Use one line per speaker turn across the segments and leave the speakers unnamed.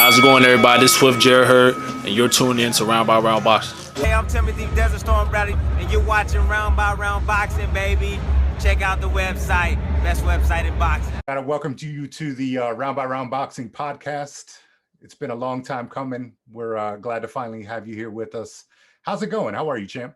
How's it going, everybody? This is Swift Jared Hurd, and you're tuned in to Round by Round Boxing.
Hey, I'm Timothy Desert Storm Bradley, and you're watching Round by Round Boxing, baby. Check out the website, best website in boxing.
Gotta welcome you to the Round by Round Boxing podcast. It's been a long time coming. We're glad to finally have you here with us. How's it going? How are you, champ?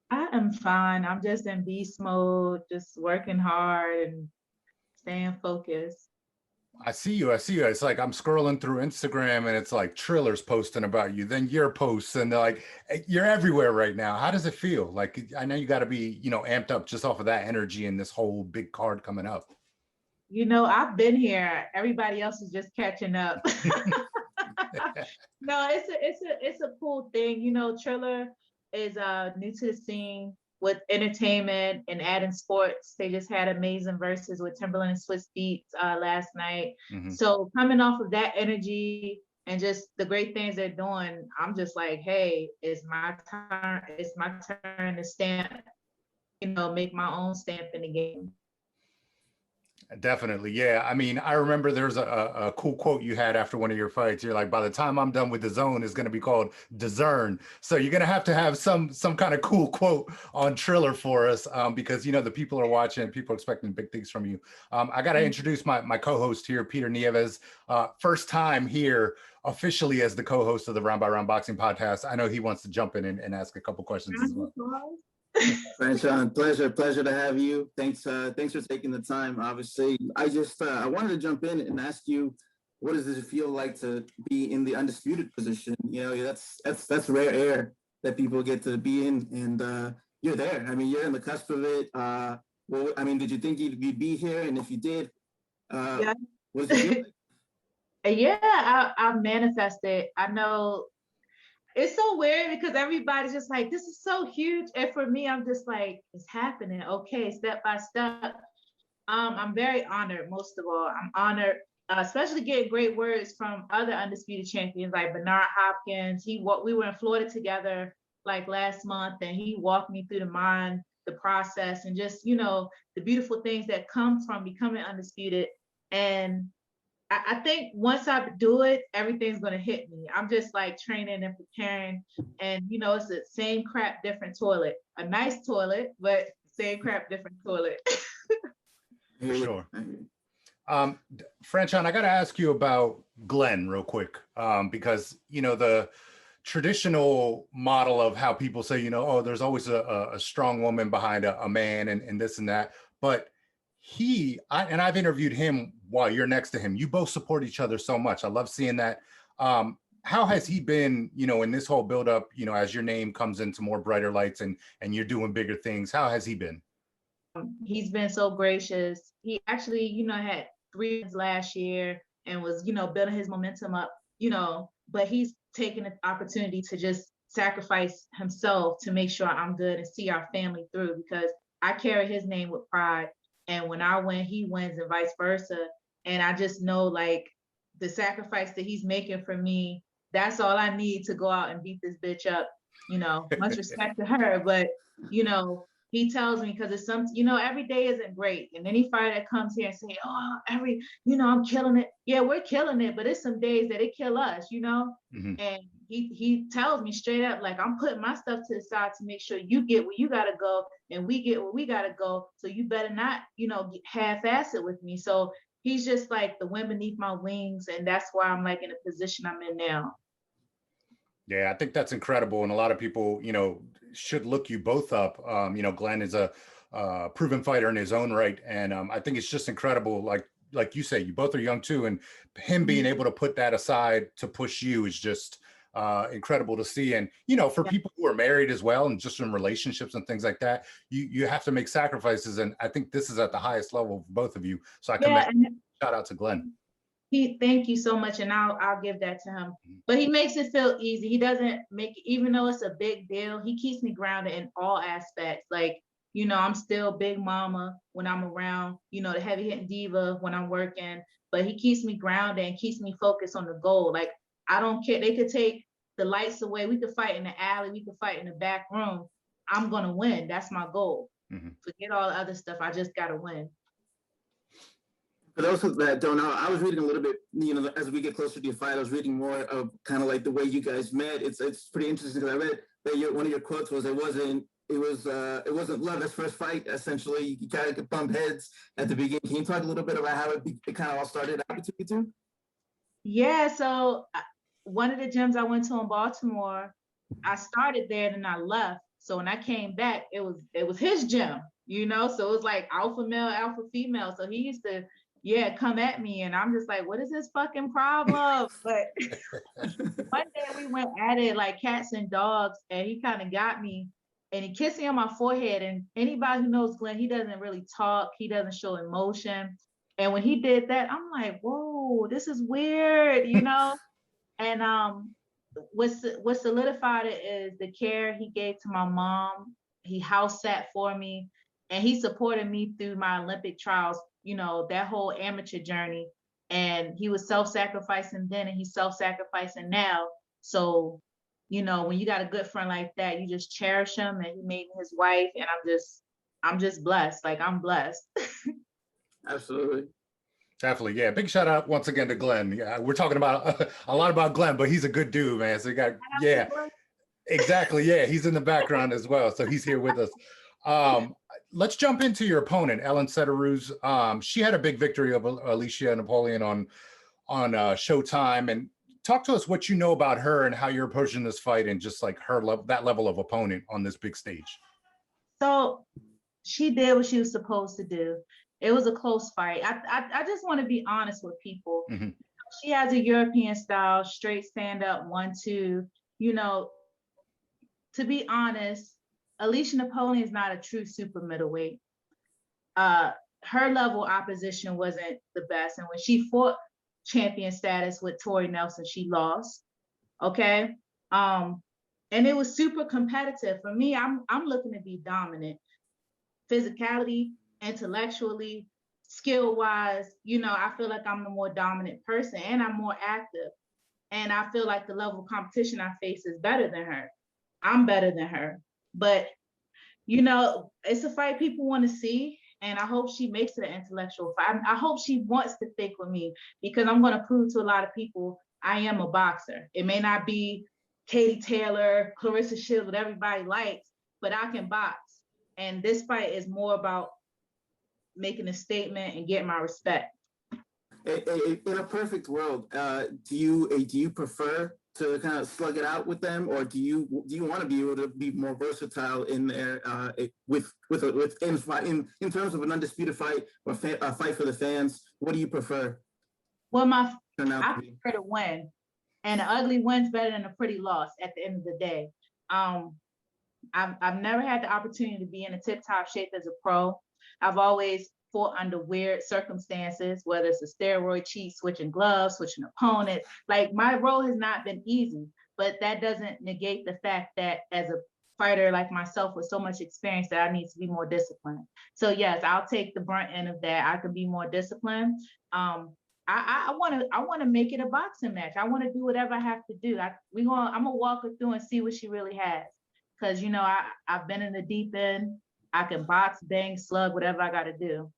I am fine. I'm just in beast mode, just working hard and staying focused.
I see you. It's like I'm scrolling through Instagram and it's like Triller's posting about you, then your posts, and like you're everywhere right now. How does it feel? Like, I know you got to be, amped up just off of that energy and this whole big card coming up.
I've been here. Everybody else is just catching up. No, it's a cool thing. Triller is new to the scene with entertainment and adding sports. They just had amazing verses with Timberland and Swiss Beats last night. Mm-hmm. So coming off of that energy and just the great things they're doing, I'm just like, hey, it's my turn. It's my turn to stamp, make my own stamp in the game.
Definitely. Yeah. I mean, I remember there's a cool quote you had after one of your fights. You're like, by the time I'm done with the zone, it's going to be called DAZN. So you're going to have some kind of cool quote on Triller for us because, the people are watching, people are expecting big things from you. I got to introduce my co-host here, Peter Nieves. First time here officially as the co-host of the Round by Round Boxing podcast. I know he wants to jump in and ask a couple questions as well.
Franchon, pleasure to have you. Thanks for taking the time. Obviously, I wanted to jump in and ask you, what does it feel like to be in the undisputed position? That's rare air that people get to be in, and you're there. I mean, you're in the cusp of it. Did you think you'd be here? And if you did,
yeah.
What does it feel like?
Yeah, I manifested. I know. It's so weird because everybody's just like, this is so huge. And for me, I'm just like, it's happening. Okay, step by step. I'm very honored, most of all. I'm honored, especially getting great words from other undisputed champions like Bernard Hopkins. We were in Florida together like last month, and he walked me through the process, and just, the beautiful things that come from becoming undisputed. And I think once I do it, everything's going to hit me. I'm just like training and preparing. And, it's the same crap, different toilet. A nice toilet, but same crap, different toilet.
For sure. Franchon, I got to ask you about Glenn real quick, because, the traditional model of how people say, there's always a strong woman behind a man and this and that. But I've interviewed him while you're next to him. You both support each other so much. I love seeing that. How has he been, in this whole buildup, as your name comes into more brighter lights and you're doing bigger things? How has he been?
He's been so gracious. He actually, had 3 wins last year and was, building his momentum up, but he's taken the opportunity to just sacrifice himself to make sure I'm good and see our family through, because I carry his name with pride. And when I win, he wins, and vice versa. And I just know, like, the sacrifice that he's making for me, that's all I need to go out and beat this bitch up. Much respect to her. But, he tells me, because it's every day isn't great. And any fighter that comes here and say, I'm killing it. Yeah, we're killing it. But it's some days that it kill us, Mm-hmm. And he tells me straight up, like, I'm putting my stuff to the side to make sure you get where you got to go and we get where we got to go. So you better not, half-ass it with me. So he's just like the wind beneath my wings. And that's why I'm like in the position I'm in now.
Yeah, I think that's incredible. And a lot of people, should look you both up. Glenn is a proven fighter in his own right. And I think it's just incredible. Like you say, you both are young too. And him being able to put that aside to push you is just incredible to see. And, for people who are married as well, and just in relationships and things like that, you have to make sacrifices. And I think this is at the highest level for both of you. So I can shout out to Glenn.
Thank you so much, and I'll give that to him. But he makes it feel easy. He doesn't make it, even though it's a big deal, he keeps me grounded in all aspects. Like, I'm still big mama when I'm around, the heavy hitting diva when I'm working, but he keeps me grounded and keeps me focused on the goal. Like, I don't care. They could take the lights away. We could fight in the alley. We could fight in the back room. I'm going to win. That's my goal. Mm-hmm. Forget all the other stuff. I just got to win.
For those that don't know, I was reading a little bit, as we get closer to your fight, I was reading more of kind of like the way you guys met. It's pretty interesting because I read that one of your quotes was it wasn't love at first fight. Essentially, you kind of bump heads at the beginning. Can you talk a little bit about how it kind of all started out between you two?
Yeah, so one of the gyms I went to in Baltimore, I started there and then I left. So when I came back, it was his gym, so it was like alpha male, alpha female. So he used to, come at me and I'm just like, what is his fucking problem? But one day we went at it like cats and dogs, and he kind of got me and he kissed me on my forehead. And anybody who knows Glenn, he doesn't really talk. He doesn't show emotion. And when he did that, I'm like, whoa, this is weird, And what solidified it is the care he gave to my mom. He house sat for me, and he supported me through my Olympic trials, that whole amateur journey. And he was self-sacrificing then, and he's self-sacrificing now. So, when you got a good friend like that, you just cherish him, and he made me his wife, and I'm just blessed. Like, I'm blessed.
Absolutely.
Definitely, yeah. Big shout out once again to Glenn. Yeah, we're talking about a lot about Glenn, but he's a good dude, man. So you got, exactly, yeah. He's in the background as well, so he's here with us. Let's jump into your opponent, Elin Cederroos. She had a big victory over Alicia Napoleon on Showtime, and talk to us what you know about her and how you're approaching this fight, and just like that level of opponent on this big stage.
So she did what she was supposed to do. It was a close fight. I just want to be honest with people.
Mm-hmm.
She has a European style, straight stand up, 1-2. To be honest, Alicia Napoleon is not a true super middleweight. Her level opposition wasn't the best. And when she fought champion status with Tori Nelson, she lost. Okay. And it was super competitive. For me, I'm looking to be dominant. Physicality, intellectually, skill-wise, I feel like I'm the more dominant person, and I'm more active. And I feel like the level of competition I face is better than her. I'm better than her. But, it's a fight people want to see, and I hope she makes it an intellectual fight. I hope she wants to think with me, because I'm going to prove to a lot of people I am a boxer. It may not be Katie Taylor, Clarissa Shields, what everybody likes, but I can box. And this fight is more about making a statement and getting my respect.
In a perfect world, do you prefer to kind of slug it out with them, or do you want to be able to be more versatile in there in terms of an undisputed fight or a fight for the fans? What do you prefer?
Well, I prefer to win, and an ugly win's better than a pretty loss at the end of the day. I've never had the opportunity to be in a tip-top shape as a pro. I've always fought under weird circumstances, whether it's a steroid cheat, switching gloves, switching opponents. Like, my role has not been easy, but that doesn't negate the fact that as a fighter like myself with so much experience, that I need to be more disciplined. So yes, I'll take the brunt end of that. I can be more disciplined. I want to make it a boxing match. I want to do whatever I have to do. I'm gonna walk her through and see what she really has. Because, I've been in the deep end. I can box, bang, slug, whatever I got to do.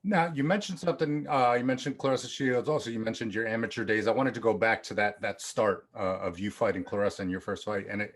Now, you mentioned something. You mentioned Clarissa Shields. Also, you mentioned your amateur days. I wanted to go back to that start of you fighting Clarissa in your first fight. And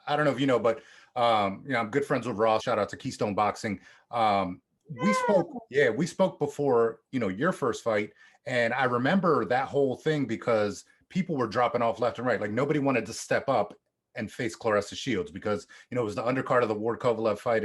I don't know if you know, but I'm good friends with Ross. Shout out to Keystone Boxing. We spoke before your first fight, and I remember that whole thing because people were dropping off left and right. Like, nobody wanted to step up and face Clarissa Shields because it was the undercard of the Ward Kovalev fight,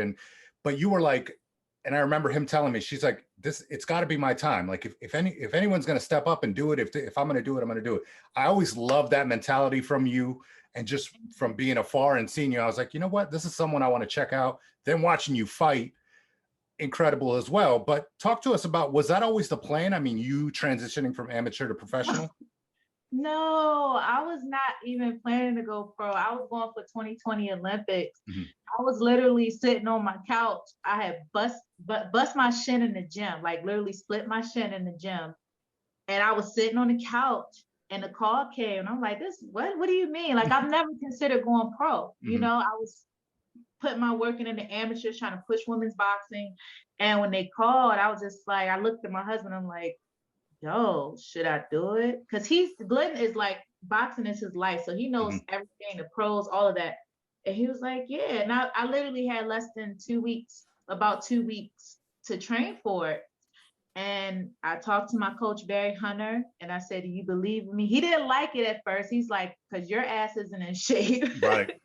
but you were like, and I remember him telling me, she's like, it's got to be my time. Like, if anyone's going to step up and do it, if I'm going to do it, I'm going to do it. I always loved that mentality from you, and just from being afar and seeing you, I was like, you know what, this is someone I want to check out. Then watching you fight, incredible as well. But talk to us about, was that always the plan? I mean, you transitioning from amateur to professional?
No, I was not even planning to go pro. I was going for 2020 Olympics. Mm-hmm. I was literally sitting on my couch. I had bust my shin in the gym, like literally split my shin in the gym. And I was sitting on the couch, and the call came, and I'm like, what do you mean? Like, I've never considered going pro. Mm-hmm. I was put my work in the amateurs, trying to push women's boxing. And when they called, I was just like, I looked at my husband, I'm like, yo, should I do it? Because Glenn is like, boxing is his life. So he knows everything, the pros, all of that. And he was like, yeah. And I literally had less than 2 weeks, about 2 weeks to train for it. And I talked to my coach, Barry Hunter, and I said, do you believe in me? He didn't like it at first. He's like, because your ass isn't in shape.
Right.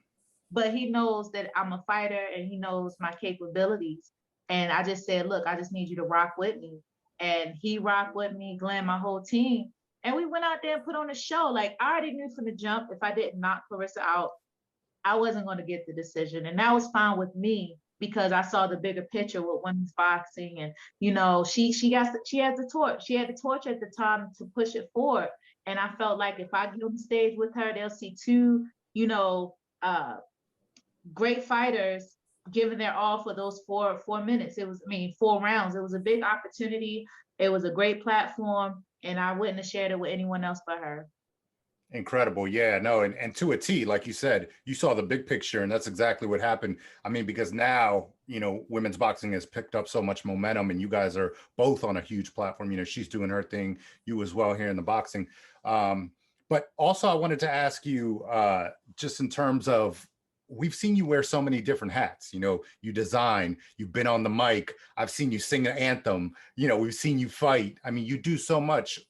But he knows that I'm a fighter and he knows my capabilities. And I just said, look, I just need you to rock with me. And he rocked with me, Glenn, my whole team. And we went out there and put on a show. Like, I already knew from the jump, if I didn't knock Clarissa out, I wasn't going to get the decision. And that was fine with me, because I saw the bigger picture with women's boxing. And, you know, she has the torch. She had the torch at the time to push it forward. And I felt like if I get on the stage with her, they'll see two, you know, great fighters giving their all for those 4 minutes. 4 rounds. It was a big opportunity. It was a great platform. And I wouldn't have shared it with anyone else but her.
Incredible. Yeah, no. And to a T, like you said, you saw the big picture, and that's exactly what happened. I mean, because now, you know, women's boxing has picked up so much momentum, and you guys are both on a huge platform. You know, she's doing her thing, you as well here in the boxing. But also I wanted to ask you, just in terms of, we've seen you wear so many different hats. You know, you design, you've been on the mic, I've seen you sing an anthem, you know, we've seen you fight. I mean, you do so much.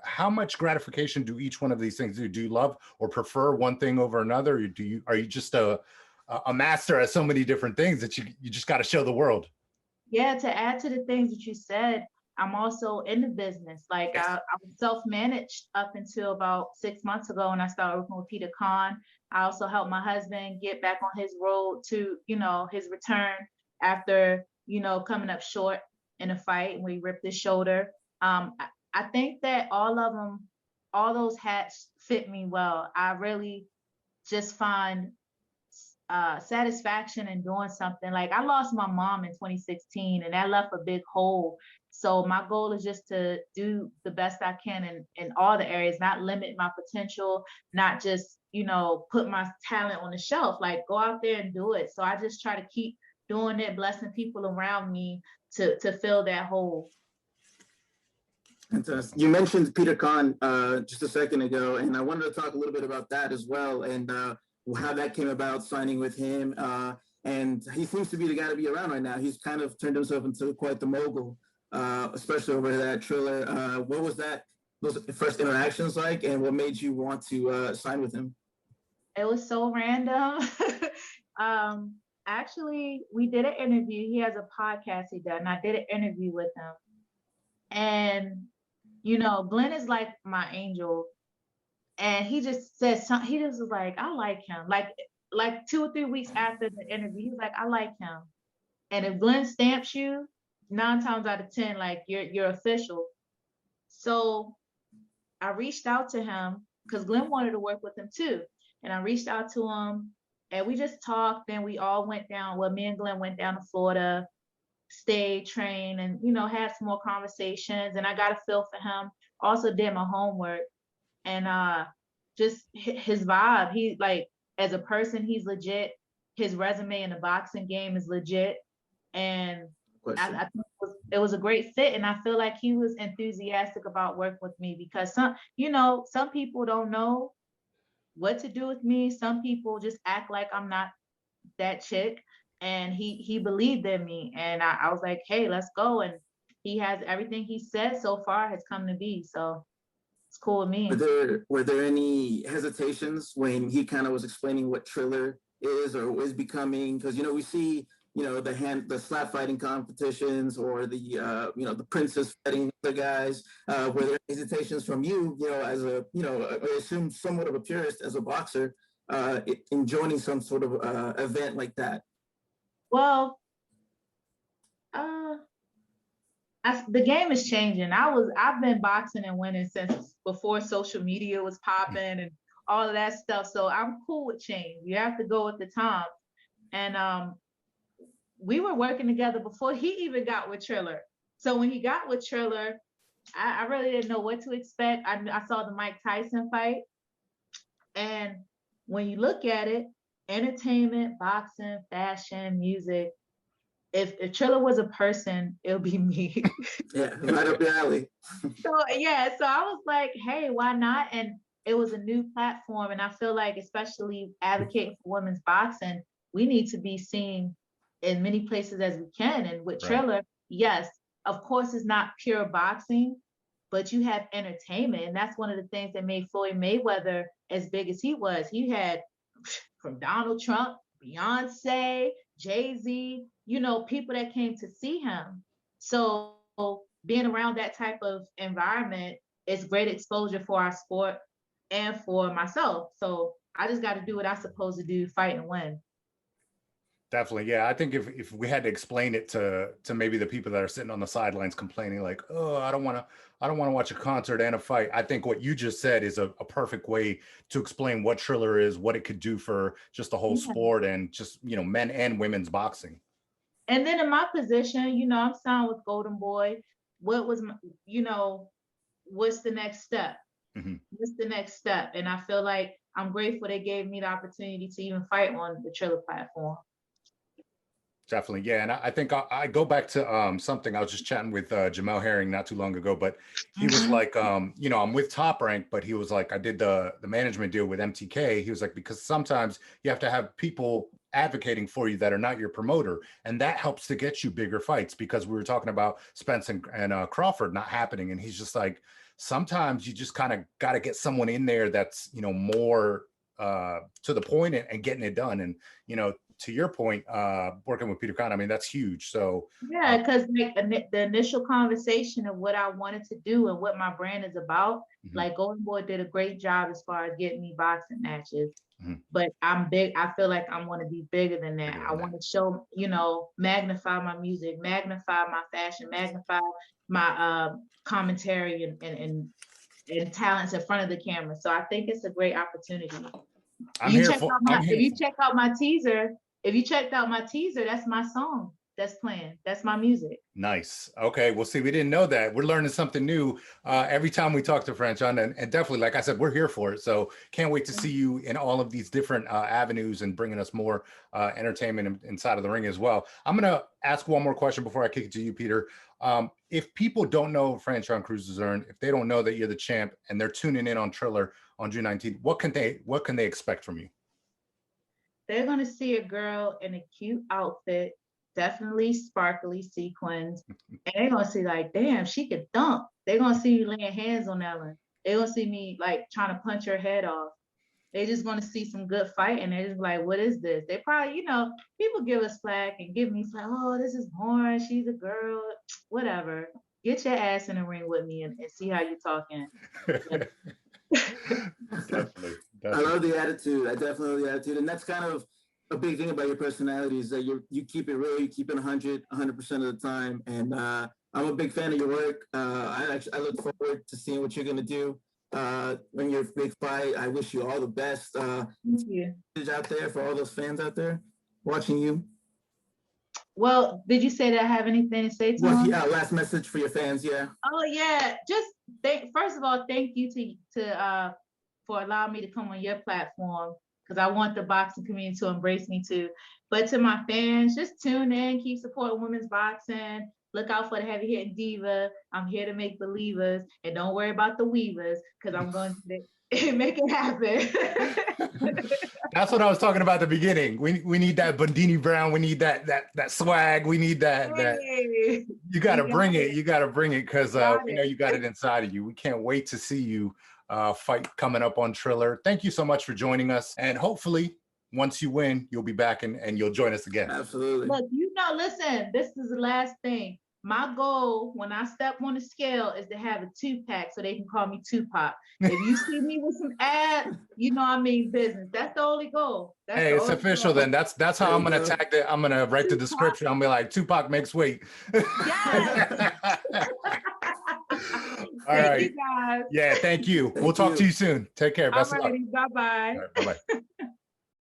How much gratification do each one of these things do? Do you love or prefer one thing over another? Or are you just a master at so many different things that you just got to show the world?
Yeah, to add to the things that you said, I'm also in the business. Like, yes. I was self-managed up until about 6 months ago when I started working with Peter Khan. I also helped my husband get back on his road to, you know, his return after, you know, coming up short in a fight when he ripped his shoulder. I think that all those hats fit me well. I really just find satisfaction in doing something. Like, I lost my mom in 2016, and that left a big hole. So my goal is just to do the best I can in all the areas, not limit my potential, not just, you know, put my talent on the shelf, like go out there and do it. So I just try to keep doing it, blessing people around me to fill that hole.
Fantastic. You mentioned Peter Khan just a second ago, and I wanted to talk a little bit about that as well, and how that came about, signing with him. And he seems to be the guy to be around right now. He's kind of turned himself into quite the mogul, especially over there at Triller. What was those first interactions like, and what made you want to sign with him?
It was so random. Actually, we did an interview. He has a podcast he does, and I did an interview with him. And, you know, Glenn is like my angel. And he just said something. He just was like, I like him. Like 2 or 3 weeks after the interview, he was like, I like him. And if Glenn stamps you, 9 times out of 10, like you're official. So I reached out to him because Glenn wanted to work with him too. And I reached out to him and we just talked. Then we all went down. Well, me and Glenn went down to Florida, stayed, trained, and, you know, had some more conversations. And I got a feel for him. Also did my homework. And just his vibe, he, like, as a person, he's legit. His resume in the boxing game is legit. And I think it was a great fit. And I feel like he was enthusiastic about working with me because some people don't know what to do with me. Some people just act like I'm not that chick. And he believed in me. And I was like, hey, let's go. And he has everything he said so far has come to be. So it's cool with me.
Were there any hesitations when he kind of was explaining what Triller is or is becoming? Because, you know, we see, you know, the slap fighting competitions or the, you know, the princess fighting the guys. Were there hesitations from you, you know, as a, you know, I assume somewhat of a purist as a boxer, in joining some sort of event like that?
Well, the game is changing. I've been boxing and winning since before social media was popping and all of that stuff. So I'm cool with change. You have to go with the times. And we were working together before he even got with Triller. So when he got with Triller, I really didn't know what to expect. I saw the Mike Tyson fight. And when you look at it, entertainment, boxing, fashion, music. If Triller was a person, it'll be me.
Yeah, right up your alley.
So yeah, so I was like, hey, why not? And it was a new platform, and I feel like, especially advocating for women's boxing, we need to be seen in many places as we can. And with Triller, yes, of course, it's not pure boxing, but you have entertainment, and that's one of the things that made Floyd Mayweather as big as he was. He had from Donald Trump, Beyonce, Jay-Z, you know, people that came to see him. So being around that type of environment is great exposure for our sport and for myself. So I just got to do what I'm supposed to do, fight and win.
Definitely. Yeah. I think if we had to explain it to maybe the people that are sitting on the sidelines complaining like, oh, I don't want to watch a concert and a fight. I think what you just said is a perfect way to explain what Triller is, what it could do for just the whole sport and just, you know, men and women's boxing. And
then in my position, you know, I'm signed with Golden Boy. What was, you know, what's the next step? What's the next step? And I feel like I'm grateful they gave me the opportunity to even fight on the Triller platform.
Definitely. Yeah. And I think I go back to something I was just chatting with Jamel Herring not too long ago, but he was like, you know, I'm with Top Rank, but he was like, I did the management deal with MTK. He was like, because sometimes you have to have people advocating for you that are not your promoter. And that helps to get you bigger fights, because we were talking about Spence and Crawford not happening. And he's just like, sometimes you just kind of got to get someone in there that's, you know, more to the point and getting it done. And, you know, to your point, working with Peter Khan, I mean, that's huge. So
yeah, because like the initial conversation of what I wanted to do and what my brand is about, like Golden Boy did a great job as far as getting me boxing matches. But I'm big. I feel like I want to be bigger than that. I want to show, you know, magnify my music, magnify my fashion, magnify my commentary and talents in front of the camera. So I think it's a great opportunity. If you checked out my teaser, that's my song that's playing. That's my music.
Nice. Okay. Well, see, we didn't know that. We're learning something new every time we talk to Franchon, and definitely, like I said, we're here for it. So can't wait to see you in all of these different avenues and bringing us more entertainment inside of the ring as well. I'm going to ask one more question before I kick it to you, Peter. If people don't know Franchon Crews-Dezurn, if they don't know that you're the champ and they're tuning in on Triller on June 19th, what can they expect from you?
They're going to see a girl in a cute outfit, definitely sparkly sequins, and they're going to see like, damn, she could dunk. They're going to see me laying hands on Elin. They're going to see me like trying to punch her head off. They're just going to see some good fight, and they're just like, what is this? They probably, you know, people give us flack and give me flack. Oh, this is boring. She's a girl. Whatever. Get your ass in the ring with me and see how you're talking.
Definitely.
I love the attitude. I definitely love the attitude. And that's kind of a big thing about your personality, is that you keep it real, you keep it 100% of the time. And I'm a big fan of your work. I look forward to seeing what you're going to do when your big fight. I wish you all the best.
Thank you.
Out there for all those fans out there watching you.
Well, did you say that I have anything to say to them?
Yeah, last message for your fans, yeah.
Oh, yeah. Just first of all, thank you to for allowing me to come on your platform, because I want the boxing community to embrace me too. But to my fans, just tune in, keep supporting women's boxing. Look out for the heavy hitting diva. I'm here to make believers, and don't worry about the weavers, because I'm going to make it happen.
That's what I was talking about at the beginning. We need that Bandini Brown. We need that swag. We need that.
Hey.
You got to bring it. You got to bring it, because we know you got it inside of you. We can't wait to see you fight coming up on Triller. Thank you so much for joining us, and hopefully once you win, you'll be back and you'll join us again.
Absolutely.
Look, you know, listen, this is the last thing. My goal when I step on the scale is to have a 2-pack so they can call me Tupac. If you see me with some abs, you know I mean business. That's the only goal.
Hey, it's official then. That's how I'm gonna tag it. I'm gonna write the description. I'm gonna be like, Tupac makes weight.
Yes.
All right.
You guys.
Yeah, thank you. We'll talk to you soon. Take care. Best of luck.
Bye-bye.
Bye-bye.